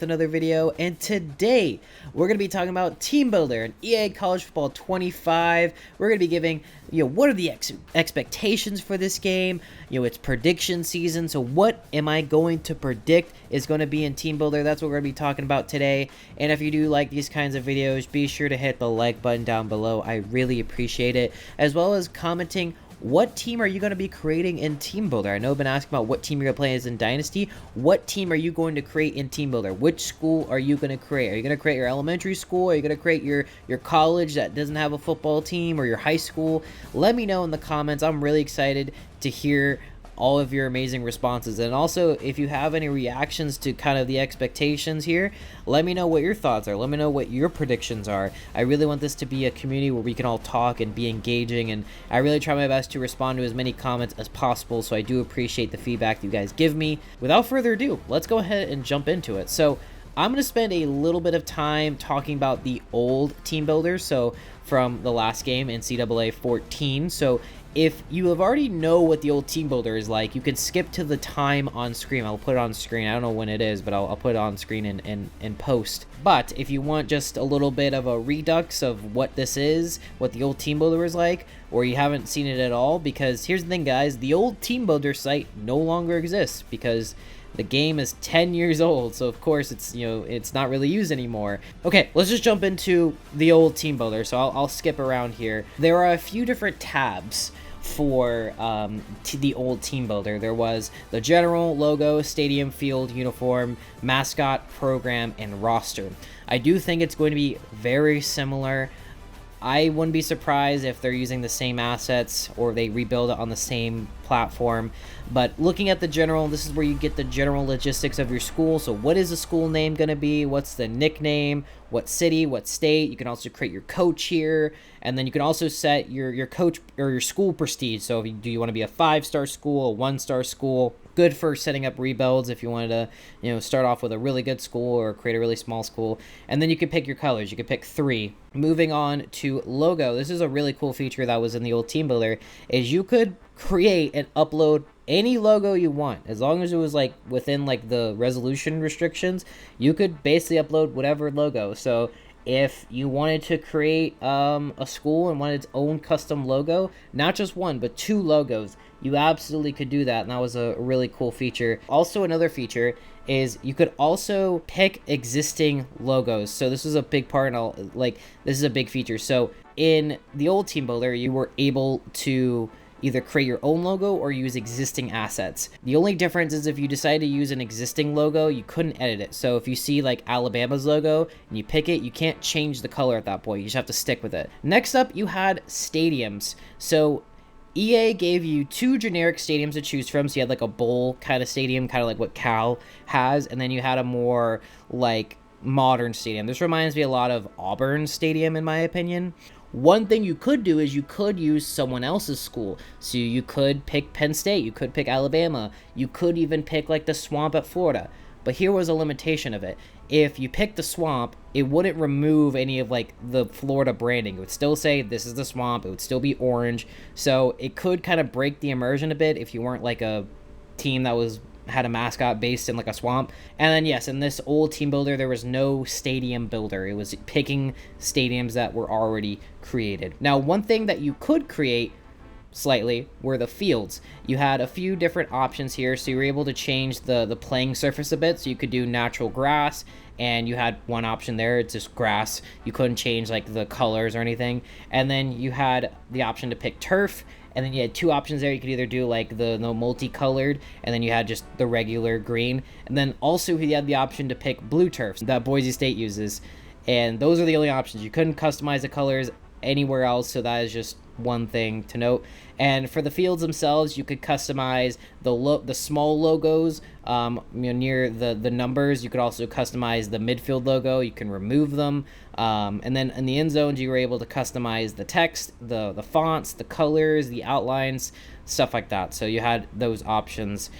Another video, and today we're going to be talking about Team Builder and EA College Football 25. We're going to be giving, what are the expectations for this game? It's prediction season, so what am I going to predict is going to be in Team Builder? That's what we're going to be talking about today. And if you do like these kinds of videos, be sure to hit the like button down below. I really appreciate it, as well as commenting what team are you going to be creating in Team Builder? I know I've been asking about what team you're going to play as in Dynasty. What team are you going to create in Team Builder? Which school are you going to create? Are you going to create your elementary school? Are you going to create your college that doesn't have a football team, or your high school? Let me know in the comments. I'm really excited to hear all of your amazing responses, and also if you have any reactions to kind of the expectations here, let me know what your thoughts are. Let me know what your predictions are. I really want this to be a community where we can all talk and be engaging, and I really try my best to respond to as many comments as possible, so I do appreciate the feedback you guys give me. Without further ado, let's go ahead and jump into it. So I'm going to spend a little bit of time talking about the old Team Builder, so from the last game, NCAA 14. So if you have already know what the old Team Builder is like, you can skip to the time on screen. I'll put it on screen. I don't know when it is, but I'll put it on screen in post. But if you want just a little bit of a redux of what this is, what the old Team Builder is like, or you haven't seen it at all, because here's the thing, guys, the old Team Builder site no longer exists because the game is 10 years old, so of course it's it's not really used anymore. Okay, let's just jump into the old Team Builder. So I'll skip around here. There are a few different tabs for the old Team Builder. There was the general, logo, stadium, field, uniform, mascot, program, and roster. I do think it's going to be very similar. I wouldn't be surprised if they're using the same assets or they rebuild it on the same platform. But looking at the general, this is where you get the general logistics of your school. So what is the school name going to be? What's the nickname? What city? What state? You can also create your coach here. And then you can also set your coach or your school prestige. So do you want to be a 5-star school, a 1-star school? Good for setting up rebuilds if you wanted to start off with a really good school or create a really small school. And then you can pick your colors. You can pick 3. Moving on to logo. This is a really cool feature that was in the old Team Builder, is you could create and upload any logo you want. As long as it was within the resolution restrictions, you could basically upload whatever logo. So if you wanted to create a school and wanted its own custom logo, not just one but 2 logos, you absolutely could do that, and that was a really cool feature. Also, another feature is you could also pick existing logos. So this is a big part, and this is a big feature. So in the old Team Builder, you were able to either create your own logo or use existing assets. The only difference is if you decide to use an existing logo, you couldn't edit it. So if you see Alabama's logo and you pick it, you can't change the color at that point. You just have to stick with it. Next up, you had stadiums. So EA gave you 2 generic stadiums to choose from. So you had a bowl kind of stadium, kind of like what Cal has, and then you had a more modern stadium. This reminds me a lot of Auburn Stadium, in my opinion. One thing you could do is you could use someone else's school. So you could pick Penn State, you could pick Alabama, you could even pick the Swamp at Florida. But here was a limitation of it. If you picked the Swamp, it wouldn't remove any of the Florida branding. It would still say this is the Swamp. It would still be orange. So it could kind of break the immersion a bit if you weren't a team that had a mascot based in a swamp. And then yes, in this old Team Builder, there was no stadium builder. It was picking stadiums that were already created. Now, one thing that you could create slightly were the fields. You had a few different options here, so you were able to change the playing surface a bit. So you could do natural grass, and you had one option there, it's just grass. You couldn't change the colors or anything. And then you had the option to pick turf, and then you had 2 options there. You could either do the multicolored, and then you had just the regular green. And then also you had the option to pick blue turf that Boise State uses. And those are the only options. You couldn't customize the colors anywhere else, so that is just one thing to note. And for the fields themselves, you could customize the small logos near the numbers. You could also customize the midfield logo. You can remove them. And then in the end zones, you were able to customize the text, the fonts, the colors, the outlines, stuff like that. So you had those options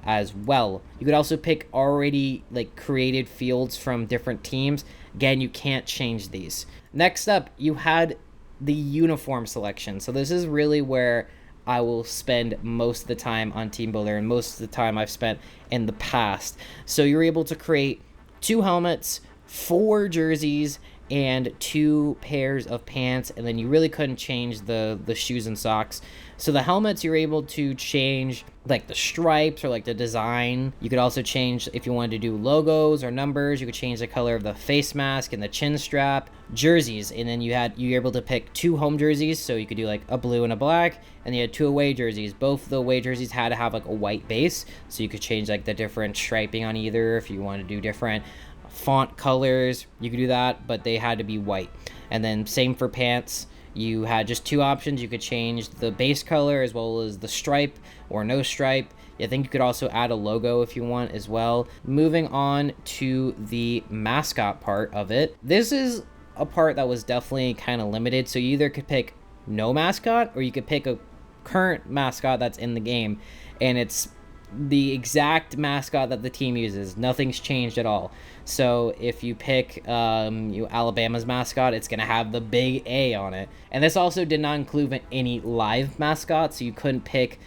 as well. You could also pick already created fields from different teams. Again, you can't change these. Next up, you had the uniform selection. So this is really where I will spend most of the time on Team Builder, and most of the time I've spent in the past. So you're able to create 2 helmets, 4 jerseys, and 2 pairs of pants, and then you really couldn't change the shoes and socks. So the helmets, you're able to change like the stripes or like the design. You could also change if you wanted to do logos or numbers. You could change the color of the face mask and the chin strap. Jerseys, and then you were able to pick 2 home jerseys, so you could do like a blue and a black, and you had 2 away jerseys. Both the away jerseys had to have like a white base, so you could change like the different striping on either. If you wanted to do different font colors, you could do that, but they had to be white. And then same for pants. You had just 2 options. You could change the base color as well as the stripe or no stripe. I think you could also add a logo if you want as well. Moving on to the mascot part of it. This is a part that was definitely kind of limited. So you either could pick no mascot, or you could pick a current mascot that's in the game, and it's the exact mascot that the team uses. Nothing's changed at all. So if you pick Alabama's mascot, it's going to have the big A on it. And this also did not include any live mascots, so you couldn't pick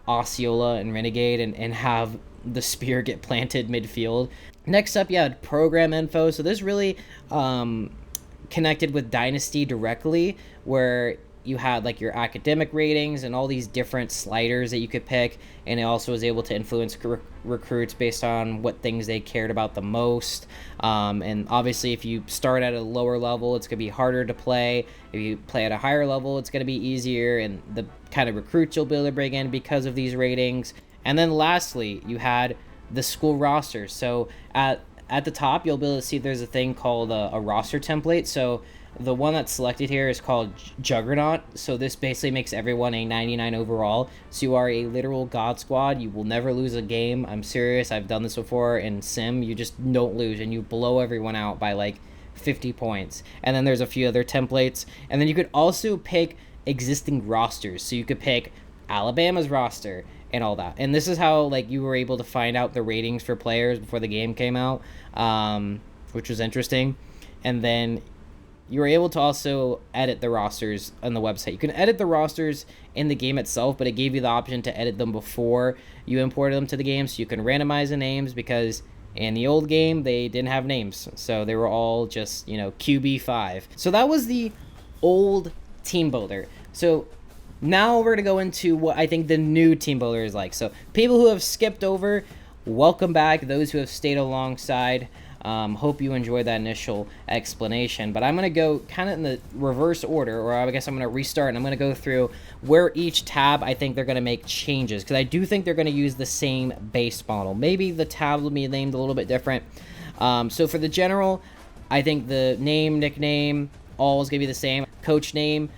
Osceola and Renegade and have the spear get planted midfield. Next up, you had program info. So this really connected with Dynasty directly, where you had like your academic ratings and all these different sliders that you could pick, and it also was able to influence recruits based on what things they cared about the most. And obviously if you start at a lower level, it's going to be harder to play. If you play at a higher level, it's going to be easier, and the kind of recruits you'll be able to bring in because of these ratings. And then lastly, you had the school rosters. So at the top, you'll be able to see there's a thing called a roster template. So the one that's selected here is called Juggernaut. So this basically makes everyone a 99 overall. So you are a literal god squad. You will never lose a game. I'm serious. I've done this before in Sim. You just don't lose, and you blow everyone out by like 50 points. And then there's a few other templates. And then you could also pick existing rosters. So you could pick Alabama's roster and all that. And this is how like you were able to find out the ratings for players before the game came out, which was interesting. And then you were able to also edit the rosters on the website. You can edit the rosters in the game itself, but it gave you the option to edit them before you imported them to the game, so you can randomize the names, because in the old game they didn't have names, so they were all just QB5. So that was the old team builder. So now we're gonna go into what I think the new team builder is like. So people who have skipped over, welcome back. Those who have stayed alongside, hope you enjoyed that initial explanation. But I'm going to go kind of in the reverse order, or I guess I'm going to restart, and I'm going to go through where each tab I think they're going to make changes, because I do think they're going to use the same base model. Maybe the tab will be named a little bit different. So for the general, I think the name, nickname, all is going to be the same. Coach name.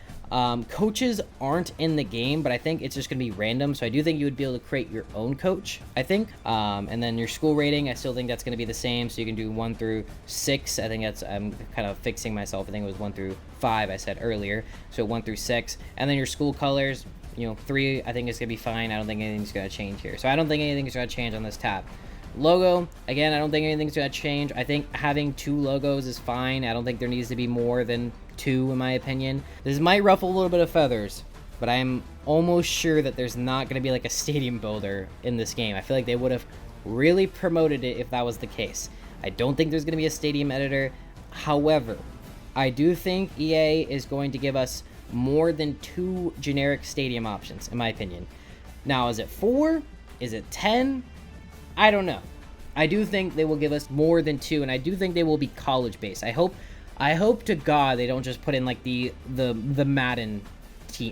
Coaches aren't in the game, but I think it's just going to be random. So I do think you would be able to create your own coach, I think. And then your school rating, I still think that's going to be the same. So you can do 1 through 6. I think I'm kind of fixing myself. I think it was 1 through 5 I said earlier. So 1 through 6. And then your school colors, 3, I think it's going to be fine. I don't think anything's going to change here. So I don't think anything's going to change on this tab. Logo, again, I don't think anything's going to change. I think having 2 logos is fine. I don't think there needs to be more than 2, in my opinion. This might ruffle a little bit of feathers, but I'm almost sure that there's not going to be like a stadium builder in this game. I feel like they would have really promoted it if that was the case. I don't think there's going to be a stadium editor. However, I do think EA is going to give us more than 2 generic stadium options, in my opinion. Now, is it 4? Is it 10? I don't know. I do think they will give us more than 2, and I do think they will be college-based. I hope to God they don't just put in like the Madden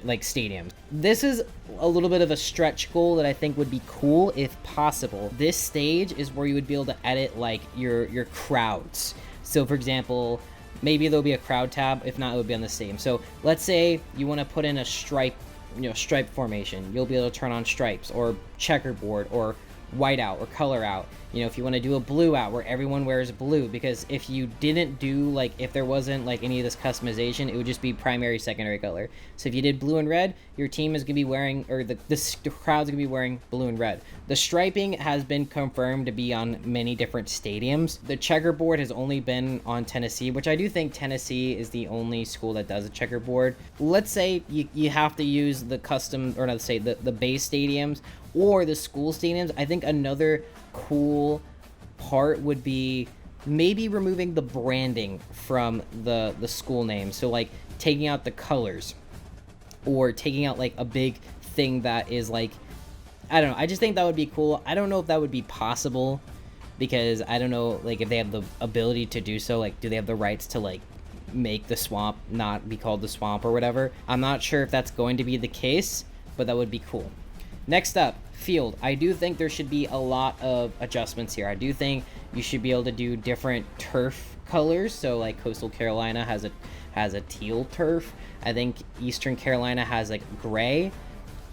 like stadiums. This is a little bit of a stretch goal that I think would be cool if possible. This stage is where you would be able to edit like your crowds. So for example, maybe there'll be a crowd tab. If not, it would be on the stadium. So let's say you want to put in a stripe formation. You'll be able to turn on stripes or checkerboard or white out or color out. If you want to do a blue out where everyone wears blue, because if you didn't do like, if there wasn't like any of this customization, it would just be primary, secondary color. So if you did blue and red, your team is going to be wearing, or the crowd's going to be wearing blue and red. The striping has been confirmed to be on many different stadiums. The checkerboard has only been on Tennessee, which I do think Tennessee is the only school that does a checkerboard. Let's say you have to use the custom, or let's say the base stadiums or the school stadiums. I think another cool part would be maybe removing the branding from the school name. So like taking out the colors, or taking out like a big thing that is like, I don't know. I just think that would be cool. I don't know if that would be possible, because I don't know like if they have the ability to do so. Like, do they have the rights to like make the swamp not be called the swamp or whatever? I'm not sure if that's going to be the case, but that would be cool. Next up, field. I do think there should be a lot of adjustments here. I do think you should be able to do different turf colors. So like Coastal Carolina has a teal turf. I think Eastern Carolina has like gray.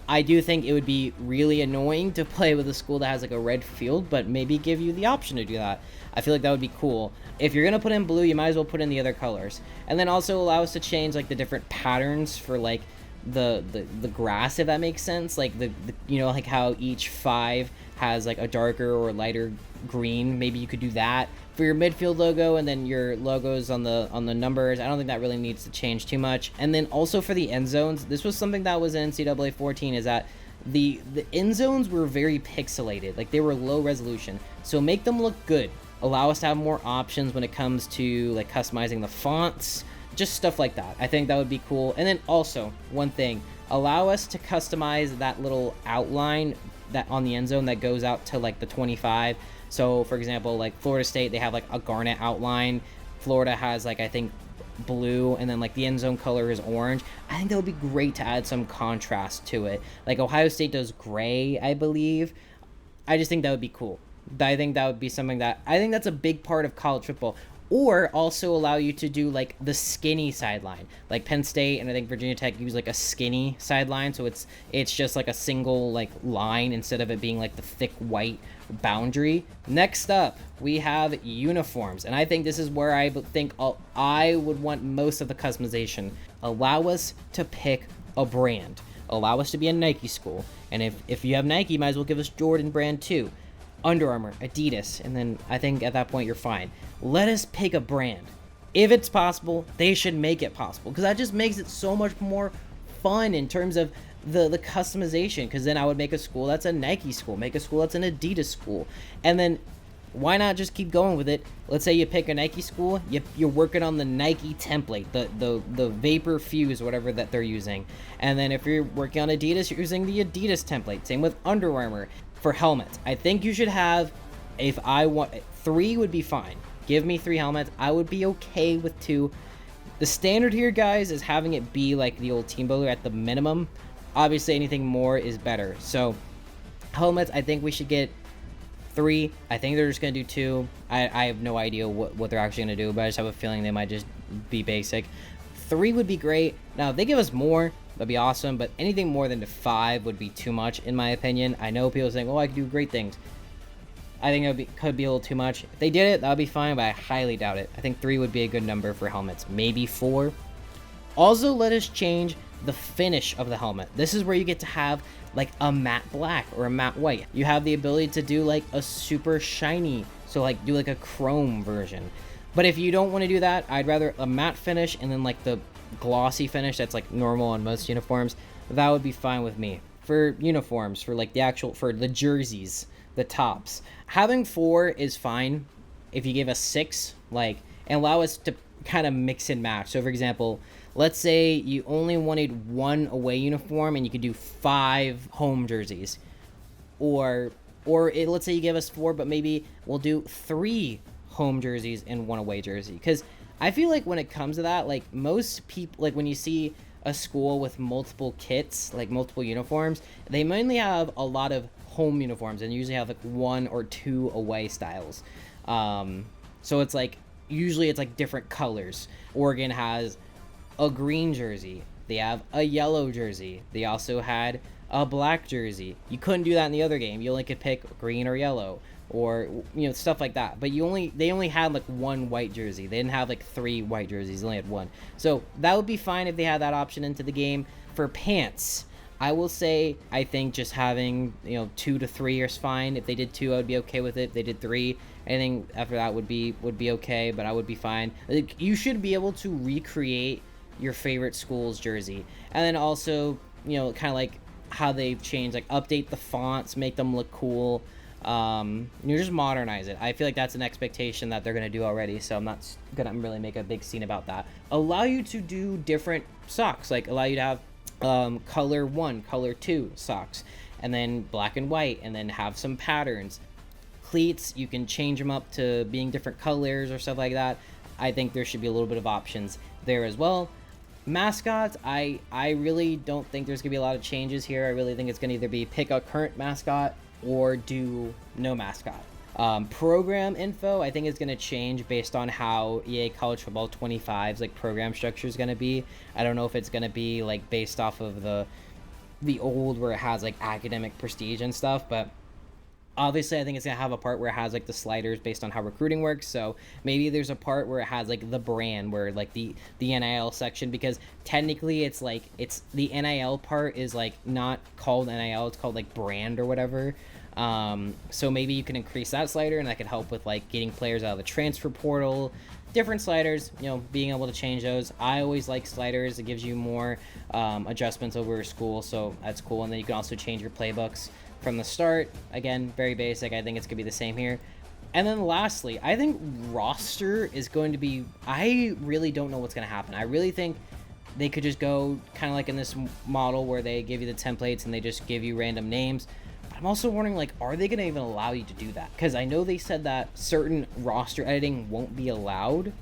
I do think it would be really annoying to play with a school that has like a red field, but maybe give you the option to do that. I feel like that would be cool. If you're gonna put in blue, you might as well put in the other colors, and then also allow us to change like the different patterns for like the grass, if that makes sense. Like the you know, like how each 5 has like a darker or lighter green. Maybe you could do that for your midfield logo, and then your logos on the numbers. I don't think that really needs to change too much. And then also for the end zones, this was something that was in NCAA 14, is that the end zones were very pixelated, like they were low resolution. So make them look good. Allow us to have more options when it comes to like customizing the fonts, just stuff like that. I think that would be cool. And then also one thing, allow us to customize that little outline that on the end zone that goes out to like the 25. So for example, like Florida State, they have like a garnet outline. Florida has like, I think, blue, and then like the end zone color is orange. I think that would be great to add some contrast to it. Like Ohio State does gray, I believe. I just think that would be cool. I think that would be something that, I think that's a big part of college football. Or also allow you to do like the skinny sideline, like Penn State and I think Virginia Tech use like a skinny sideline, so it's just like a single like line instead of it being like the thick white boundary. Next up, we have uniforms, and I think this is where I think I would want most of the customization. Allow us to pick a brand. Allow us to be a Nike school, and if you have Nike, you might as well give us Jordan brand too. Under Armour, Adidas, and then I think at that point you're fine. Let us pick a brand. If it's possible, they should make it possible, because that just makes it so much more fun in terms of the customization, because then I would make a school that's a Nike school, make a school that's an Adidas school, and then why not just keep going with it? Let's say you pick a Nike school, you're working on the Nike template, the Vapor Fuse, whatever that they're using, and then if you're working on Adidas, you're using the Adidas template. Same with Under Armour. For helmets, I think you should have, if I want, 3 would be fine. Give me 3 helmets. I would be okay with 2. The standard here, guys, is having it be like the old Team Builder at the minimum. Obviously, anything more is better. So, helmets, I think we should get 3. I think they're just going to do 2. I have no idea what they're actually going to do, but I just have a feeling they might just be basic. 3 would be great. Now, if they give us more, that'd be awesome, but anything more than 5 would be too much, in my opinion. I know people saying, oh, I could do great things. I think it could be a little too much. If they did it, that would be fine, but I highly doubt it. I think 3 would be a good number for helmets. Maybe 4. Also, let us change the finish of the helmet. This is where you get to have like a matte black or a matte white. You have the ability to do like a super shiny, so like do like a chrome version. But if you don't want to do that, I'd rather a matte finish and then like the glossy finish that's like normal on most uniforms. That would be fine with me. For uniforms, for like the actual, for the jerseys, the tops, having 4 is fine. If you give us 6, like, and allow us to kind of mix and match. So for example, let's say you only wanted 1 away uniform and you could do 5 home jerseys, or let's say you give us 4, but maybe we'll do 3 home jerseys and 1 away jersey. Because I feel like when it comes to that, like most people, like when you see a school with multiple kits, like multiple uniforms, they mainly have a lot of home uniforms and usually have like 1 or 2 away styles. So it's like, usually it's like different colors. Oregon has a green jersey. They have a yellow jersey. They also had a black jersey. You couldn't do that in the other game. You only could pick green or yellow, or stuff like that. But they only had like 1 white jersey. They didn't have like 3 white jerseys. They only had 1. So that would be fine if they had that option into the game. For pants, I will say I think just having 2 to 3 is fine. If they did 2, I would be okay with it. If they did 3, anything after that would be okay, but I would be fine. Like, you should be able to recreate your favorite school's jersey, and then also kind of like how they've changed, like update the fonts, make them look cool. You just modernize it. I feel like that's an expectation that they're going to do already, so I'm not going to really make a big scene about that. Allow you to do different socks, like allow you to have color 1, color 2 socks, and then black and white, and then have some patterns. Cleats, you can change them up to being different colors or stuff like that. I think there should be a little bit of options there as well. Mascots, I really don't think there's gonna be a lot of changes here. I really think it's gonna either be pick a current mascot or do no mascot. Program info, I think is gonna change based on how EA College Football 25's like program structure is gonna be. I don't know if it's gonna be like based off of the old where it has like academic prestige and stuff, but obviously I think it's gonna have a part where it has like the sliders based on how recruiting works. So maybe there's a part where it has like the brand, where like the NIL section, because technically it's like it's the NIL part is like not called NIL, it's called like brand or whatever. So maybe you can increase that slider, and that could help with like getting players out of the transfer portal. Different sliders, you know, being able to change those. I always like sliders. It gives you more adjustments over school, so that's cool. And then you can also change your playbooks from the start. Again, very basic. I think it's gonna be the same here. And then lastly, I think roster is going to be, I really don't know what's gonna happen. I really think they could just go kind of like in this model where they give you the templates and they just give you random names. But I'm also wondering, like, are they gonna even allow you to do that? Because I know they said that certain roster editing won't be allowed.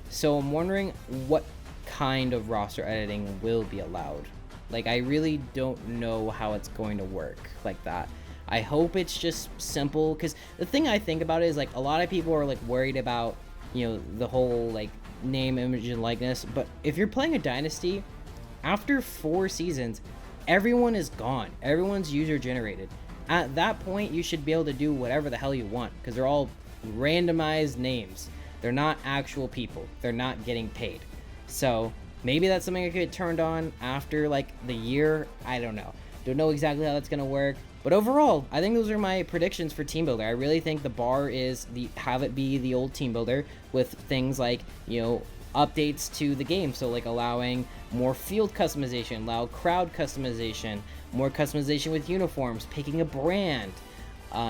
So I'm wondering what kind of roster editing will be allowed. Like, I really don't know how it's going to work like that. I hope it's just simple, because the thing I think about it is, like, a lot of people are, like, worried about, you know, the whole, like, name, image, and likeness. But if you're playing a Dynasty, after 4 seasons, everyone is gone. Everyone's user-generated. At that point, you should be able to do whatever the hell you want, because they're all randomized names. They're not actual people. They're not getting paid. So maybe that's something I could get turned on after like the year. I don't know. Don't know exactly how that's gonna work. But overall, I think those are my predictions for Team Builder. I really think the bar is have it be the old Team Builder with things like, you know, updates to the game. So like allowing more field customization, allow crowd customization, more customization with uniforms, picking a brand,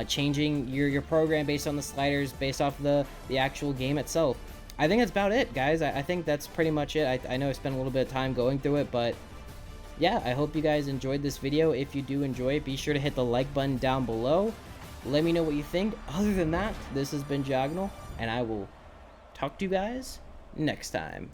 changing your program based on the sliders, based off the actual game itself. I think that's about it, guys. I think that's pretty much it. I know I spent a little bit of time going through it, but yeah, I hope you guys enjoyed this video. If you do enjoy it, be sure to hit the like button down below. Let me know what you think. Other than that, this has been Diagonal, and I will talk to you guys next time.